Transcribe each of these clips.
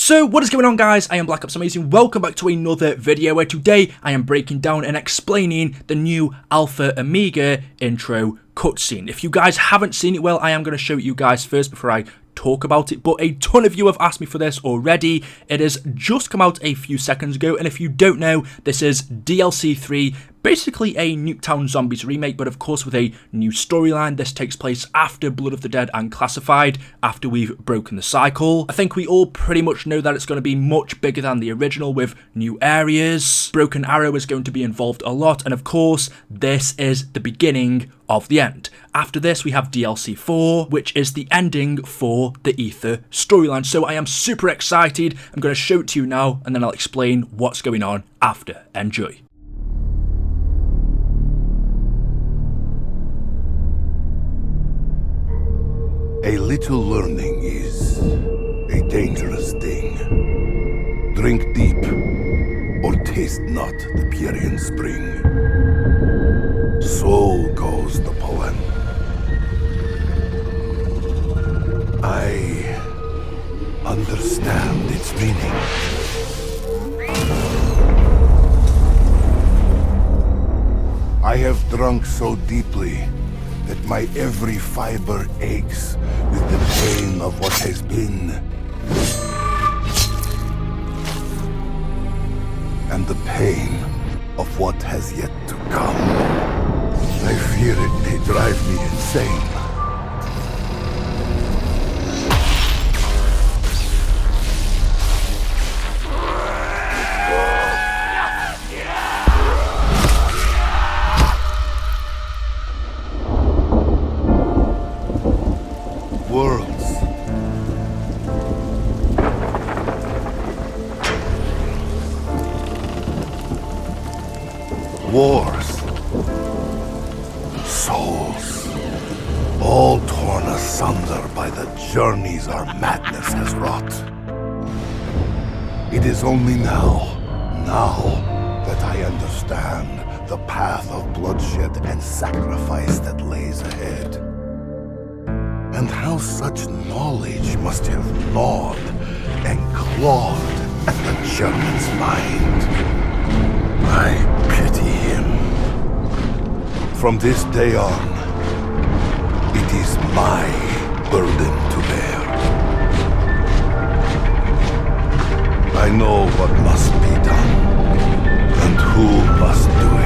So what is going on, guys? I am Black Ops Amazing. Welcome back to another video where today I am breaking down and explaining the new Alpha Omega intro cutscene. If you guys haven't seen it, well, I am going to show it you guys first before I talk about it, but a ton of you have asked me for this already. It has just come out a few seconds ago, and if you don't know, this is DLC 3, basically a Nuketown Zombies remake, but of course with a new storyline. This takes place after Blood of the Dead and Classified, after we've broken the cycle. I think we all pretty much know that it's going to be much bigger than the original with new areas. Broken Arrow is going to be involved a lot, and of course this is the beginning of the end. After this we have DLC 4, which is the ending for the Ether storyline. So I am super excited. I'm going to show it to you now, and then I'll explain what's going on after. Enjoy. A little learning is a dangerous thing. Drink deep, or taste not the Pierian spring. So goes the poem. I understand its meaning. I have drunk so deeply that my every fiber aches with the pain of what has been, and the pain of what has yet to come. I fear it may drive me insane. Worlds. Wars. Souls. All torn asunder by the journeys our madness has wrought. It is only now that I understand the path of bloodshed and sacrifice that lays ahead. And how such knowledge must have gnawed and clawed at the German's mind. I pity him. From this day on, it is my burden to bear. I know what must be done, and who must do it.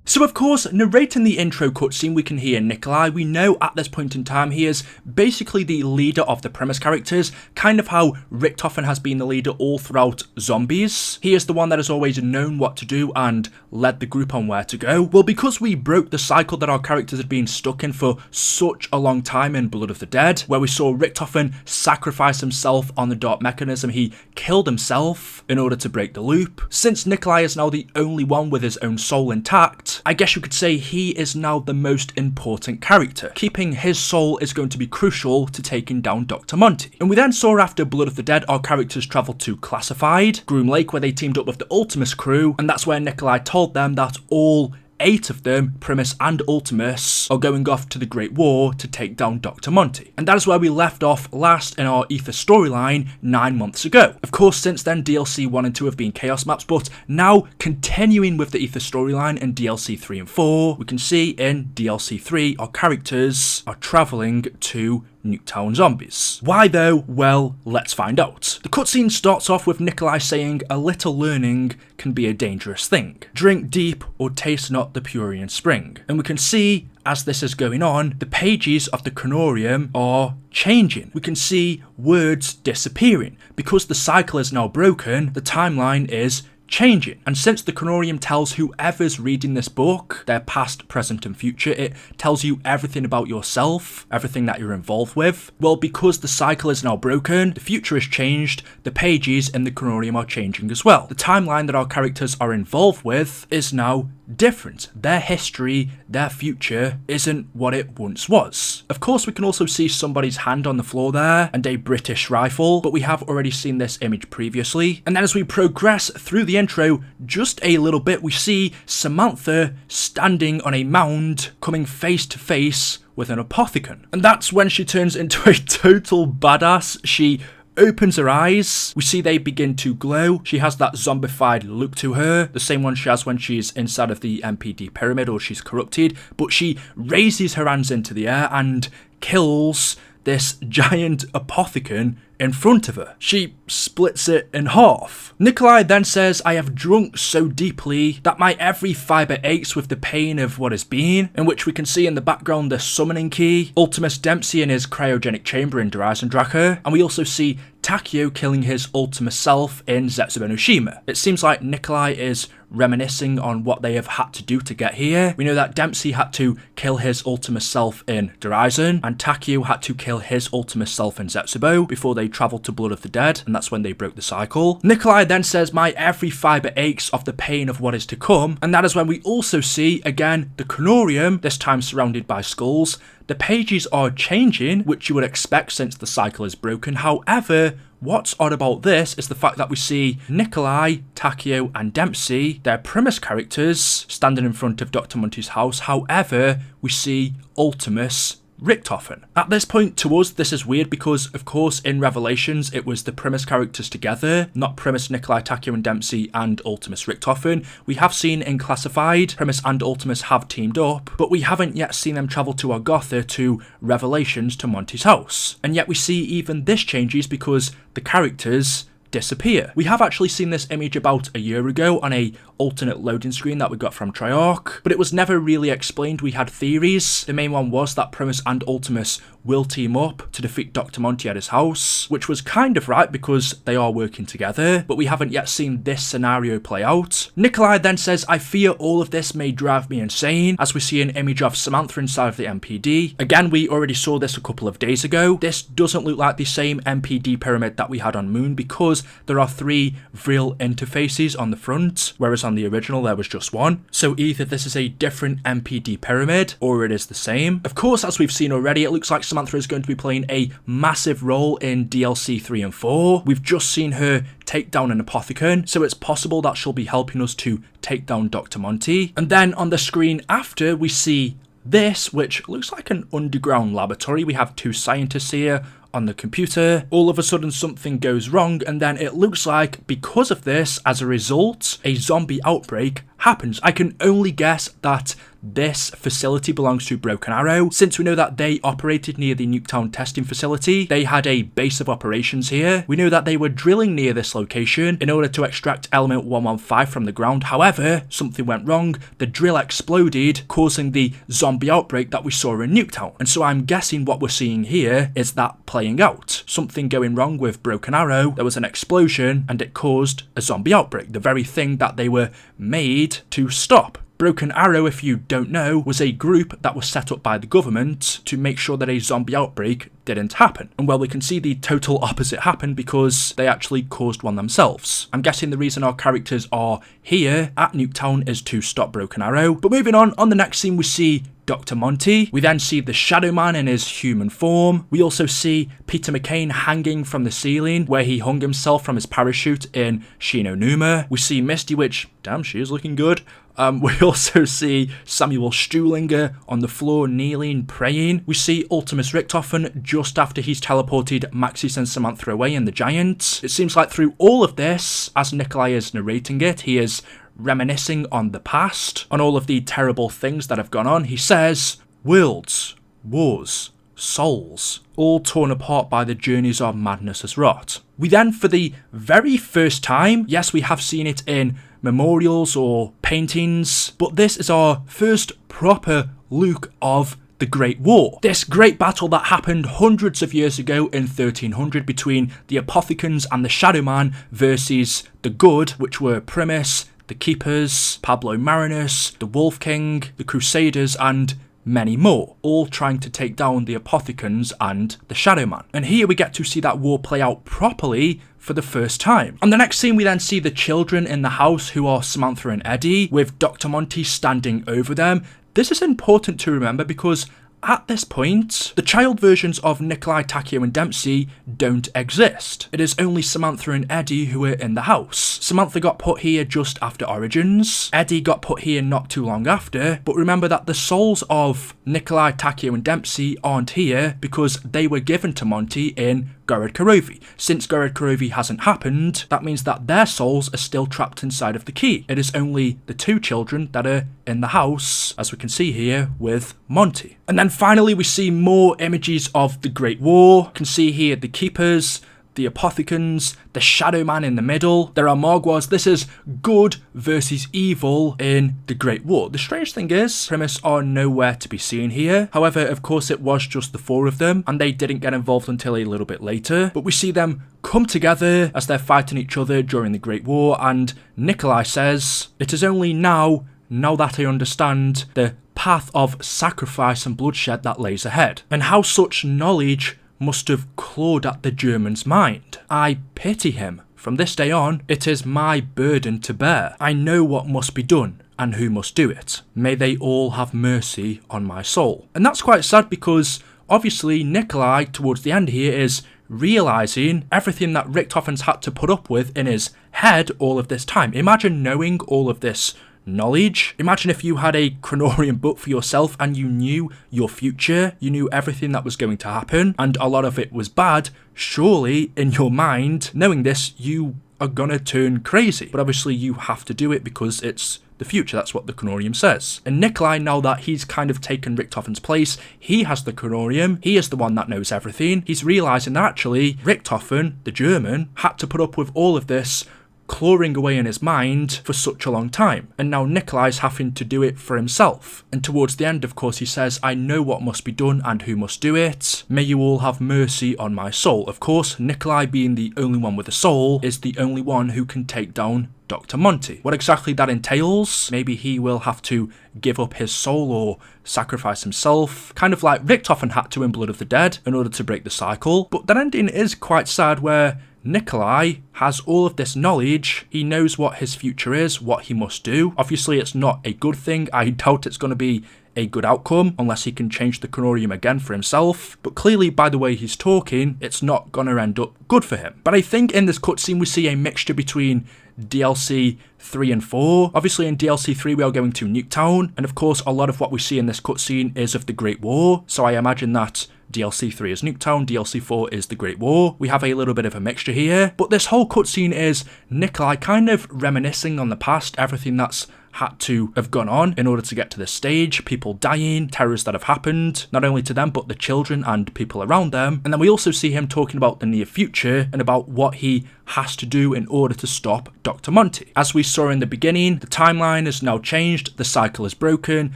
So of course, narrating the intro cutscene, we can hear Nikolai. We know at this point in time he is basically the leader of the Primis characters, kind of how Richtofen has been the leader all throughout Zombies. He is the one that has always known what to do and led the group on where to go. Well, because we broke the cycle that our characters had been stuck in for such a long time in Blood of the Dead, where we saw Richtofen sacrifice himself on the dark mechanism, he killed himself in order to break the loop. Since Nikolai is now the only one with his own soul intact, I guess you could say he is now the most important character. Keeping his soul is going to be crucial to taking down Dr. Monty. And we then saw after Blood of the Dead, our characters travelled to Classified, Groom Lake, where they teamed up with the Ultimus crew, and that's where Nikolai told them that all 8 of them, Primis and Ultimus, are going off to the Great War to take down Dr. Monty. And that is where we left off last in our Ether storyline 9 months ago. Of course, since then, DLC 1 and 2 have been Chaos maps, but now continuing with the Ether storyline in DLC 3 and 4, we can see in DLC 3, our characters are travelling to Nuketown Zombies. Why though? Well, let's find out. The cutscene starts off with Nikolai saying a little learning can be a dangerous thing. Drink deep or taste not the Pierian spring. And we can see as this is going on, the pages of the Chronorium are changing. We can see words disappearing. Because the cycle is now broken, the timeline is changing. And since the Chronorium tells whoever's reading this book, their past, present and future, it tells you everything about yourself, everything that you're involved with. Well, because the cycle is now broken, the future has changed, the pages in the Chronorium are changing as well. The timeline that our characters are involved with is now different. Their history, their future isn't what it once was. Of course, we can also see somebody's hand on the floor there and a British rifle, but we have already seen this image previously. And then as we progress through the intro just a little bit, we see Samantha standing on a mound, coming face to face with an apothecon. And that's when she turns into a total badass. She opens her eyes, we see they begin to glow. She has that zombified look to her, the same one she has when she's inside of the MPD pyramid or she's corrupted, but she raises her hands into the air and kills this giant apothecon in front of her. She splits it in half. Nikolai then says, I have drunk so deeply that my every fibre aches with the pain of what has been, in which we can see in the background the summoning key, Ultimus Dempsey in his cryogenic chamber in Dreisendrache, and we also see Takeo killing his Ultimus self in Zetsubo no Shima. It seems like Nikolai is reminiscing on what they have had to do to get here. We know that Dempsey had to kill his Ultimus self in Dreisen, and Takeo had to kill his Ultimus self in Zetsubo before they travelled to Blood of the Dead, and that's when they broke the cycle. Nikolai then says, my every fibre aches of the pain of what is to come, and that is when we also see, again, the Canorium, this time surrounded by skulls. The pages are changing, which you would expect since the cycle is broken. However, what's odd about this is the fact that we see Nikolai, Takeo and Dempsey, their Primis characters, standing in front of Dr. Monty's house. However, we see Ultimus Richthofen. At this point, to us, this is weird because, of course, in Revelations, it was the Primis characters together, not Primis, Nikolai, Takeo and Dempsey and Ultimus Richthofen. We have seen in Classified, Primis and Ultimus have teamed up, but we haven't yet seen them travel to Argotha to Revelations to Monty's house. And yet we see even this changes because the characters disappear. We have actually seen this image about a year ago on a alternate loading screen that we got from Triarch, but it was never really explained. We had theories. The main one was that Primis and Ultimus will team up to defeat Dr. Monty at his house, which was kind of right because they are working together, but we haven't yet seen this scenario play out. Nikolai then says, I fear all of this may drive me insane, as we see an image of Samantha inside of the MPD. Again, we already saw this a couple of days ago. This doesn't look like the same MPD pyramid that we had on Moon because there are 3 real interfaces on the front, whereas on the original there was just one. So either this is a different MPD pyramid or it is the same. Of course, as we've seen already, it looks like Samantha is going to be playing a massive role in DLC 3 and 4. We've just seen her take down an apothecon, so it's possible that she'll be helping us to take down Dr. Monty. And then on the screen after, we see this, which looks like an underground laboratory. We have 2 scientists here on the computer. All of a sudden something goes wrong, and then it looks like because of this, as a result, a zombie outbreak happens. I can only guess that this facility belongs to Broken Arrow, since we know that they operated near the Nuketown testing facility. They had a base of operations here. We know that they were drilling near this location in order to extract element 115 from the ground. However, something went wrong. The drill exploded, causing the zombie outbreak that we saw in Nuketown. And so I'm guessing what we're seeing here is that playing out. Something going wrong with Broken Arrow. There was an explosion and it caused a zombie outbreak, the very thing that they were made to stop. Broken Arrow, if you don't know, was a group that was set up by the government to make sure that a zombie outbreak didn't happen. And well, we can see the total opposite happened because they actually caused one themselves. I'm guessing the reason our characters are here at Nuketown is to stop Broken Arrow. But moving on the next scene we see Dr. Monty. We then see the Shadow Man in his human form. We also see Peter McCain hanging from the ceiling where he hung himself from his parachute in Shino Numa. We see Misty, which, damn, she is looking good. We also see Samuel Stuhlinger on the floor kneeling, praying. We see Ultimus Richthofen just after he's teleported Maxis and Samantha away in the Giant. It seems like through all of this, as Nikolai is narrating it, he is reminiscing on the past, on all of the terrible things that have gone on. He says, worlds, wars, souls, all torn apart by the journeys of madness has wrought. We then, for the very first time, yes, we have seen it in memorials or paintings, but this is our first proper look of the Great War. This great battle that happened hundreds of years ago in 1300 between the Apothecons and the Shadow Man versus the Good, which were Primis, the Keepers, Pablo Marinus, the Wolf King, the Crusaders, and many more, all trying to take down the Apothecons and the Shadow Man. And here we get to see that war play out properly for the first time. On the next scene, we then see the children in the house, who are Samantha and Eddie, with Dr. Monty standing over them. This is important to remember because at this point, the child versions of Nikolai, Takeo and Dempsey don't exist. It is only Samantha and Eddie who are in the house. Samantha got put here just after Origins. Eddie got put here not too long after, but remember that the souls of Nikolai, Takeo and Dempsey aren't here because they were given to Monty in Gorod Karovi. Since Gorod Karovi hasn't happened, that means that their souls are still trapped inside of the key. It is only the two children that are in the house, as we can see here with Monty. And then finally we see more images of the Great War. You can see here the Keepers, the Apothicons, the Shadow Man in the middle. There are Mogwars. This is good versus evil in the Great War. The strange thing is, Primis are nowhere to be seen here. However, of course, it was just the four of them, and they didn't get involved until a little bit later. But we see them come together as they're fighting each other during the Great War, and Nikolai says, "It is only now that I understand the path of sacrifice and bloodshed that lays ahead, and how such knowledge must have clawed at the German's mind. I pity him. From this day on, it is my burden to bear. I know what must be done and who must do it. May they all have mercy on my soul." And that's quite sad because obviously Nikolai towards the end here is realising everything that Richthofen's had to put up with in his head all of this time. Imagine knowing all of this knowledge. Imagine if you had a Chronorium book for yourself and you knew your future, you knew everything that was going to happen, and a lot of it was bad. Surely, in your mind, knowing this, you are gonna turn crazy. But obviously you have to do it because it's the future. That's what the Chronorium says. And Nikolai, now that he's kind of taken Richthofen's place, he has the Chronorium, he is the one that knows everything. He's realising that actually Richthofen, the German, had to put up with all of this clawing away in his mind for such a long time, and now Nikolai's having to do it for himself. And towards the end, of course, he says, "I know what must be done and who must do it. May you all have mercy on my soul." Of course, Nikolai, being the only one with a soul, is the only one who can take down Dr. Monty. What exactly that entails, maybe he will have to give up his soul or sacrifice himself, kind of like Richthofen had to in Blood of the Dead in order to break the cycle. But that ending is quite sad, where Nikolai has all of this knowledge, he knows what his future is, what he must do. Obviously it's not a good thing, I doubt it's going to be a good outcome unless he can change the Chronorium again for himself, but clearly by the way he's talking, it's not going to end up good for him. But I think in this cutscene we see a mixture between DLC 3 and 4. Obviously in DLC 3 we are going to Nuketown, and of course a lot of what we see in this cutscene is of the Great War, so I imagine that DLC 3 is Nuketown, DLC 4 is the Great War. We have a little bit of a mixture here, but this whole cutscene is Nikolai kind of reminiscing on the past, everything that's had to have gone on in order to get to this stage, people dying, terrors that have happened, not only to them but the children and people around them. And then we also see him talking about the near future and about what he has to do in order to stop Dr. Monty. As we saw in the beginning, the timeline has now changed, the cycle is broken,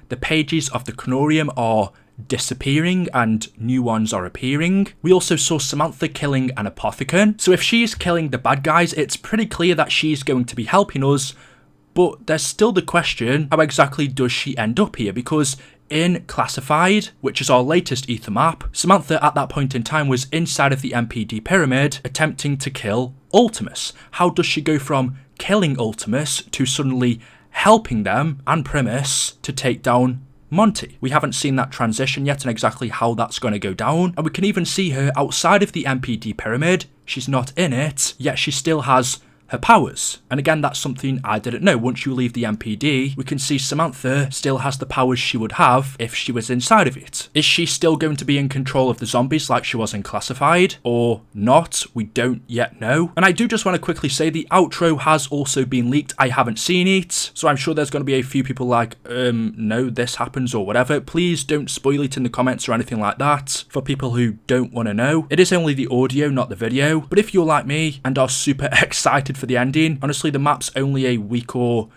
the pages of the Chronorium are disappearing and new ones are appearing. We also saw Samantha killing an Apothicon, so if she's killing the bad guys, it's pretty clear that she's going to be helping us, but there's still the question, how exactly does she end up here? Because in Classified, which is our latest ether map, Samantha at that point in time was inside of the MPD pyramid attempting to kill Ultimus. How does she go from killing Ultimus to suddenly helping them and Primis to take down Monty? We haven't seen that transition yet and exactly how that's going to go down, and we can even see her outside of the MPD pyramid. She's not in it, yet she still has her powers. And again, that's something I didn't know. Once you leave the MPD, we can see Samantha still has the powers she would have if she was inside of it. Is she still going to be in control of the zombies like she was in Classified, or not? We don't yet know. And I do just want to quickly say the outro has also been leaked. I haven't seen it, so I'm sure there's going to be a few people like, no, this happens or whatever. Please don't spoil it in the comments or anything like that for people who don't want to know. It is only the audio, not the video. But if you're like me and are super excited for the ending, honestly the map's only a week or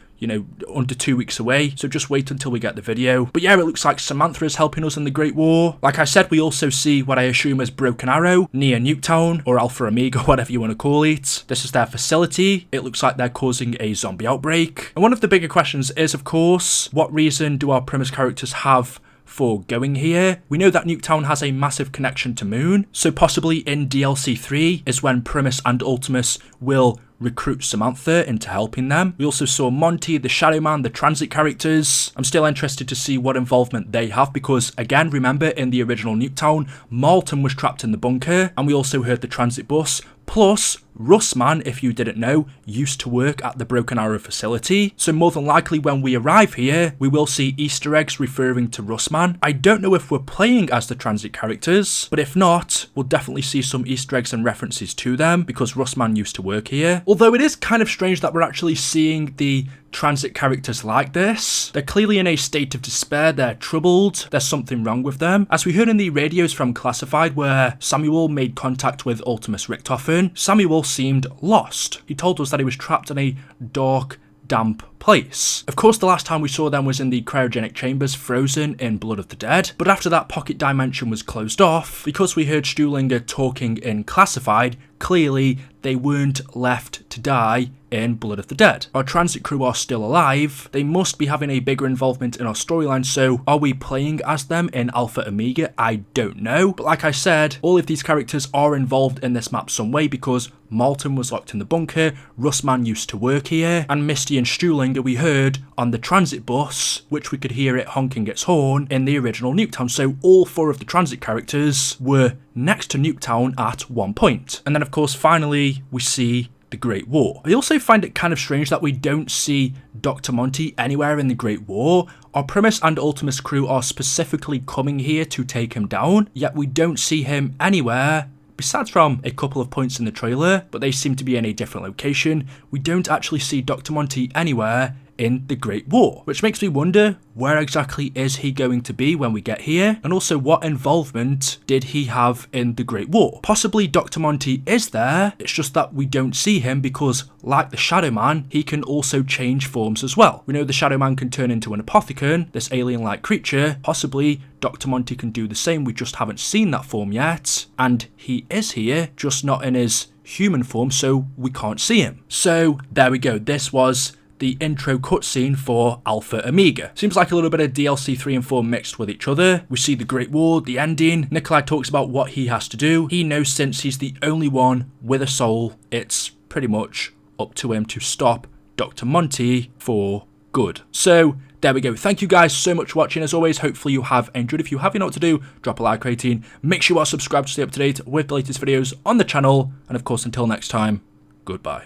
under 2 weeks away, so just wait until we get the video. But yeah, it looks like Samantha is helping us in the Great War. Like I said, we also see what I assume is Broken Arrow near Nuketown, or Alpha Omega, whatever you want to call it. This is their facility. It looks like they're causing a zombie outbreak. And one of the bigger questions is, of course, what reason do our Primis characters have for going here? We know that Nuketown has a massive connection to Moon, so possibly in DLC 3 is when Primis and Ultimus will recruit Samantha into helping them. We also saw Monty, the Shadow Man, the transit characters. I'm still interested to see what involvement they have because, again, remember in the original Nuketown, Malton was trapped in the bunker, and we also heard the transit bus. Plus, Russman, if you didn't know, used to work at the Broken Arrow facility, so more than likely when we arrive here, we will see Easter eggs referring to Russman. I don't know if we're playing as the transit characters, but if not, we'll definitely see some Easter eggs and references to them, because Russman used to work here. Although it is kind of strange that we're actually seeing the transit characters like this. They're clearly in a state of despair, they're troubled, there's something wrong with them. As we heard in the radios from Classified where Samuel made contact with Ultimus Richtofen, Samuel seemed lost. He told us that he was trapped in a dark, damp place. Of course, the last time we saw them was in the cryogenic chambers frozen in Blood of the Dead, but after that pocket dimension was closed off, because we heard Stuhlinger talking in Classified, clearly they weren't left to die in Blood of the Dead. Our transit crew are still alive, they must be having a bigger involvement in our storyline, so are we playing as them in Alpha Omega? I don't know, but like I said, all of these characters are involved in this map some way because Malton was locked in the bunker, Russman used to work here, and Misty and Stuhlinger we heard on the transit bus, which we could hear it honking its horn in the original Nuketown, so all 4 of the transit characters were next to Nuketown at one point. And then of course finally we see the Great War. I also find it kind of strange that we don't see Dr. Monty anywhere in the Great War. Our Primis and Ultimus crew are specifically coming here to take him down, yet we don't see him anywhere besides from a couple of points in the trailer, but they seem to be in a different location. We don't actually see Dr. Monty anywhere in the Great War, which makes me wonder where exactly is he going to be when we get here, and also what involvement did he have in the Great War. Possibly Dr. Monty is there, it's just that we don't see him because, like the Shadow Man, he can also change forms as well. We know the Shadow Man can turn into an Apothicon, this alien-like creature. Possibly Dr. Monty can do the same, we just haven't seen that form yet, and he is here, just not in his human form, so we can't see him. So there we go, this was the intro cutscene for Alpha Omega. Seems like a little bit of DLC 3 and 4 mixed with each other. We see the Great War, the ending. Nikolai talks about what he has to do. He knows since he's the only one with a soul, it's pretty much up to him to stop Dr. Monty for good. So there we go. Thank you guys so much for watching. As always, hopefully you have enjoyed. If you have, you know what to do. Drop a like rating. Make sure you are subscribed to stay up to date with the latest videos on the channel. And of course, until next time, goodbye.